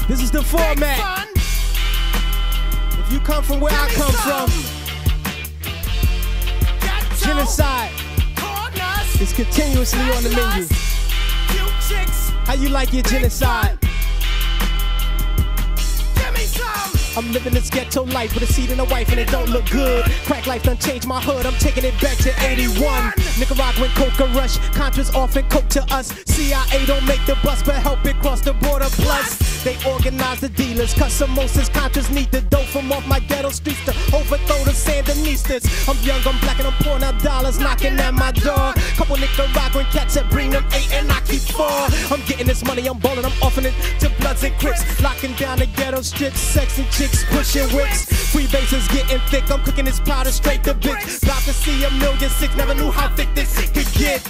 This is the format. If you come from where I come from, genocide is continuously on the menu. How you like your genocide? I'm living this ghetto life with a seed and a wife and it don't look good. Crack life done changed my hood, I'm taking it back to 81. Nicaraguan coca rush, Contras often coke to us. CIA don't make the bus but help it cross the border. Plus, they organize the dealers, cause samosas, Contras need the dough from off my ghetto streets to overthrow the Sandinistas. I'm young, I'm black and I'm pouring out dollars, knocking at my door. Couple Nicaraguan cats that bring them 8 and I keep 4. I'm getting this money, I'm ballin', I'm offering it to Bloods and Crips. Locking down the ghetto strips, sex and chicks, pushing whips. Free bases getting thick, I'm cooking this powder straight to bitch. About to see 1,000,006, never knew how thick this could get.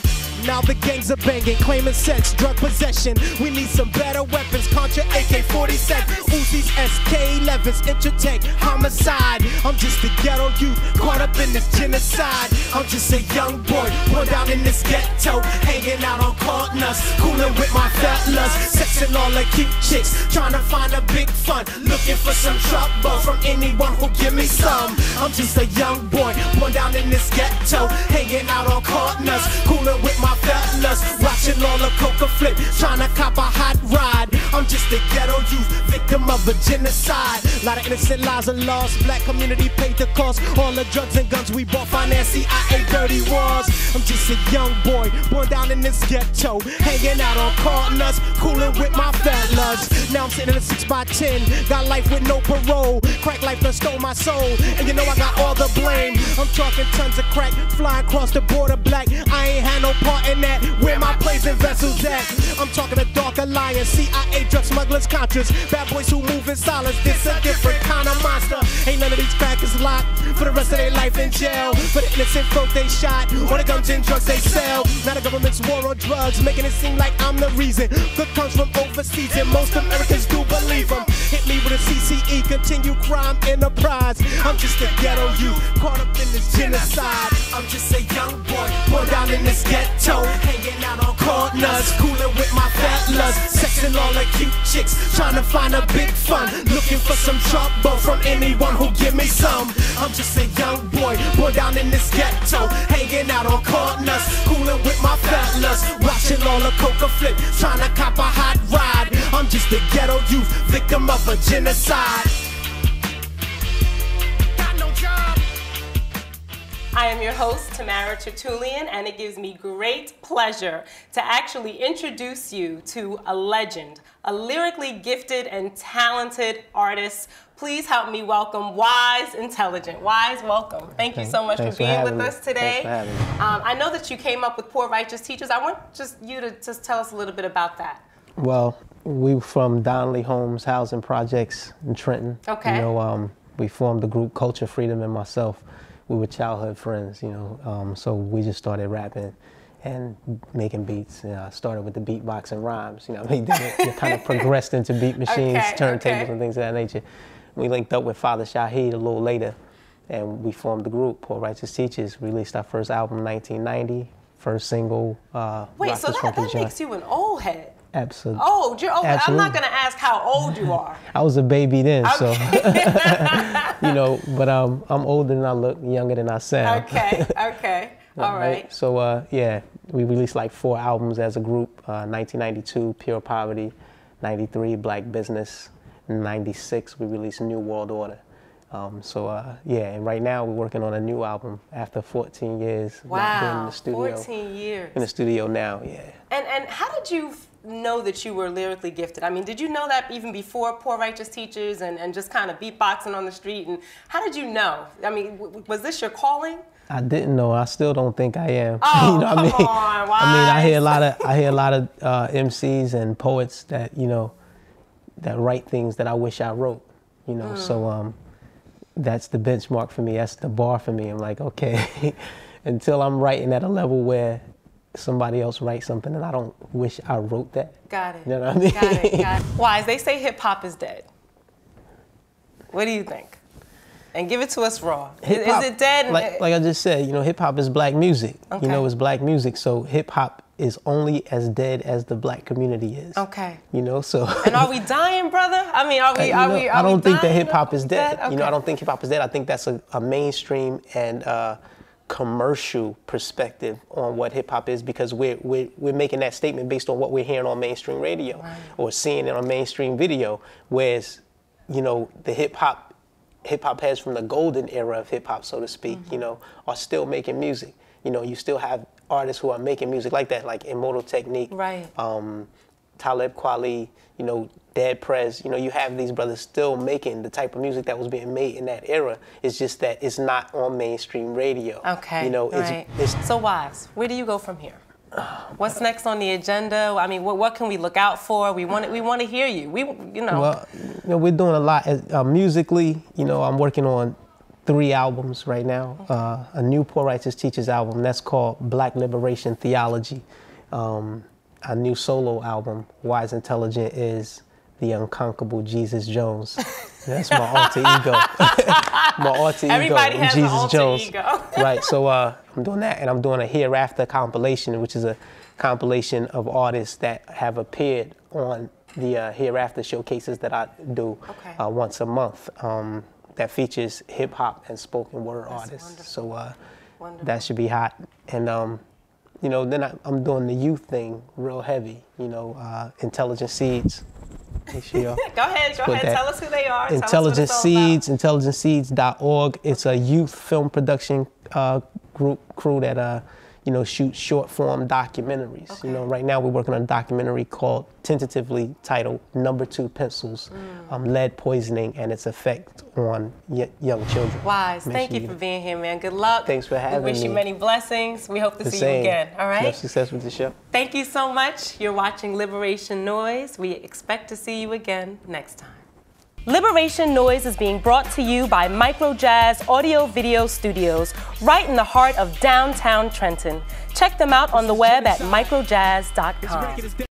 Now the gangs are banging, claiming sex, drug possession. We need some better weapons, Contra AK-47, Uzis, SK-11s, Intratech, homicide. I'm just a ghetto youth, caught up in this genocide. I'm just a young boy, born down in this ghetto, hanging out on corners, cooling with my fellas, sexing all the cute chicks, trying to find a big fun, looking for some trouble from anyone who give me some. I'm just a young boy, born down in this ghetto, hanging out on corners, cooling with my fellas, watching all the coca flip, trying to cop a hot ride. I'm just a ghetto youth, victim of a genocide. A lot of innocent lives are lost, black community paid the cost. All the drugs and guns we bought, finance CIA dirty wars. I'm just a young boy, born down in this ghetto, hanging out on corners, cooling with my fellas. Now I'm sitting in a 6x10, got life with no parole. Crack life done stole my soul, and you know I got all the blame. I'm talking tons of crack, flying across the border black. I ain't had no part in that, where my plays and vessels at. I'm talking a dark alliance, CIA, drug smugglers, Contras, bad boys who move in silence. This a different kind of monster. Ain't none of these crackers locked for the rest of their life in jail. For the innocent folk they shot, or the guns and drugs they sell. Now the government's war on drugs, making it seem like I'm the reason. Good comes from overseas and most Americans do believe them. Hit me with a CCE, continue crime enterprise. I'm just a ghetto youth, caught up in this genocide. I'm just a young boy, born down in this ghetto, hanging out on corners, cooling with my fellas, sexing all the cute chicks, trying to find a big fun, looking for some trouble from anyone who give me some. I'm just a young boy, born down in this ghetto, hanging out on corners, cooling with my fellas, watching all the coca flip, trying to cop a hot ride. I'm just a ghetto youth, victim of a genocide. I am your host, Tamara Tertullian, and it gives me great pleasure to actually introduce you to a legend, a lyrically gifted and talented artist. Please help me welcome Wise Intelligent. Wise, welcome. Thank you so much for being with us today. I know that you came up with Poor Righteous Teachers. I want just you to just tell us a little bit about that. Well, we from Donnelly Homes Housing Projects in Trenton. Okay. You know, we formed the group Culture Freedom and myself. We were childhood friends, you know, so we just started rapping and making beats. Started with the beatbox and rhymes, you know, then it kind of progressed into beat machines, turntables, and things of that nature. We linked up with Father Shaheed a little later, and we formed the group, Poor Righteous Teachers. Released our first album in 1990, first single. Wait, so that makes you an old head. Absolutely. Old, you're old. Absolutely. I'm not gonna ask how old you are. I was a baby then, okay. So you know. But I'm older than I look, younger than I sound. Okay. Okay. All right. So yeah, we released like 4 albums as a group. 1992, Pure Poverty. 93, Black Business. 96, we released New World Order. Yeah, and right now we're working on a new album after 14 years. Wow. In the studio. 14 years. In the studio now, yeah. And how did you know that you were lyrically gifted? I mean, did you know that even before Poor Righteous Teachers and just kind of beatboxing on the street? And how did you know? I mean, was this your calling? I didn't know. I still don't think I am. Oh, you know what come I mean? on, Wise. I mean, I hear a lot of MCs and poets that, you know, that write things that I wish I wrote, you know. So that's the benchmark for me. That's the bar for me. I'm like, okay, until I'm writing at a level where somebody else writes something and I don't wish I wrote that. Got it. You know what I mean? Got it. Got it. Wise, they say hip hop is dead. What do you think? And give it to us raw. Is it dead? Like I just said, you know, hip hop is black music. Okay. You know, it's black music. So hip hop is only as dead as the black community is. Okay. You know, so. And are we dying, brother? I mean, I don't think that hip hop is dead. Okay. You know, I don't think hip hop is dead. I think that's a mainstream and commercial perspective on what hip hop is, because we're making that statement based on what we're hearing on mainstream radio or seeing it on mainstream video. Whereas, you know, the hip hop heads from the golden era of hip hop, so to speak, you know, are still making music. You know, you still have artists who are making music like that, like Immortal Technique, Talib Kweli, you know, Dead Prez. You know, you have these brothers still making the type of music that was being made in that era. It's just that it's not on mainstream radio. Okay. You know, it's so Wives, where do you go from here? What's next on the agenda? I mean, what can we look out for? We want to hear you. Well, you know, we're doing a lot musically. You know, I'm working on 3 albums right now. A new Poor Righteous Teachers album that's called Black Liberation Theology. A new solo album, Wise Intelligent, is The Unconquerable Jesus Jones. That's my alter ego. My alter Everybody ego, has Jesus an alter Jones. ego. Right, so I'm doing that, and I'm doing a Hereafter compilation, which is a compilation of artists that have appeared on the Hereafter showcases that I do once a month. That features hip hop and spoken word artists. Wonderful. So that should be hot. And you know, then I'm doing the youth thing real heavy. You know, Intelligent Seeds. Go ahead. Tell us who they are. Intelligent Seeds, intelligentseeds.org. It's a youth film production crew that you know, shoot short form documentaries. Okay. You know, right now we're working on a documentary called, tentatively titled, Number 2 Pencils, Lead Poisoning and Its Effect on Young Children. Wise, thank you for being here, man. Good luck. Thanks for having me. We wish you many blessings. We hope to see you again, all right? Much success with the show. Thank you so much. You're watching Liberation Noise. We expect to see you again next time. Liberation Noise is being brought to you by Microjazz Audio Video Studios, right in the heart of downtown Trenton. Check them out on the web at microjazz.com.